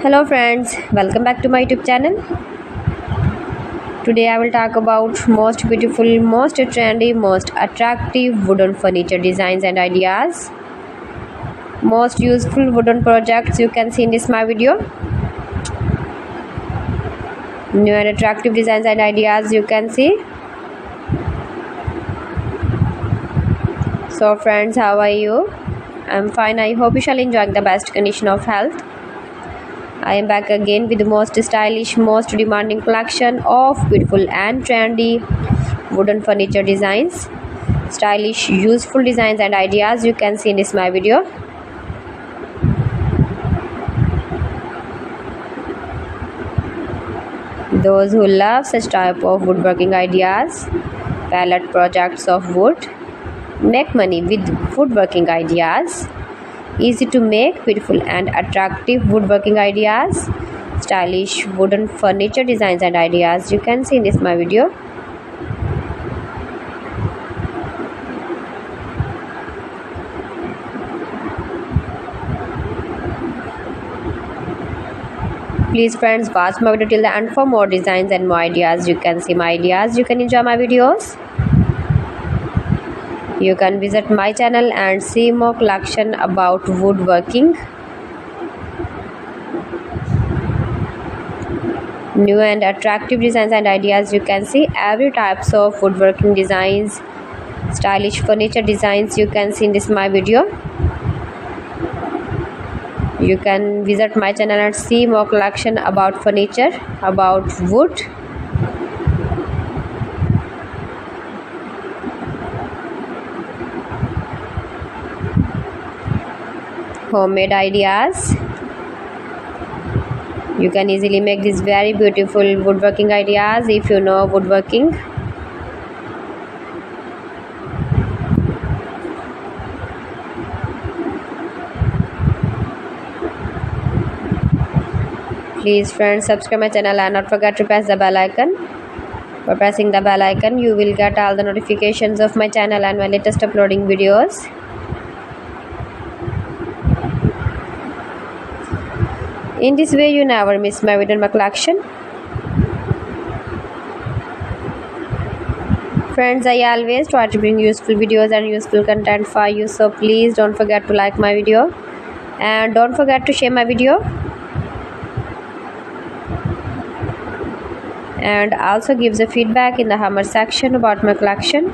Hello friends, welcome back to my YouTube channel. Today I will talk about most beautiful, most trendy, most attractive wooden furniture designs and ideas. Most useful wooden projects you can see in this my video. New and attractive designs and ideas you can see. So friends, how are you? I'm fine. I hope you shall enjoy the best condition of health. I am back again with the most stylish, most demanding collection of beautiful and trendy wooden furniture designs. Stylish, useful designs and ideas you can see in this my video. Those who love such type of woodworking ideas, palette projects of wood, make money with woodworking ideas. Easy to make, beautiful and attractive woodworking ideas, stylish wooden furniture designs and ideas you can see in this my video. Please friends, watch my video till the end for more designs and more ideas. You can see my ideas, you can enjoy my videos. You can visit my channel and see more collection about woodworking. New and attractive designs and ideas you can see. Every types of woodworking designs, stylish furniture designs you can see in this my video. You can visit my channel and see more collection about furniture, about wood. Homemade ideas. You can easily make these very beautiful woodworking ideas if you know woodworking. Please friends, subscribe my channel and not forget to press the bell icon. By pressing the bell icon you will get all the notifications of my channel and my latest uploading videos. In this way you never miss my video and my collection. Friends, I always try to bring useful videos and useful content for you, so please don't forget to like my video and don't forget to share my video, and also give the feedback in the comment section about my collection.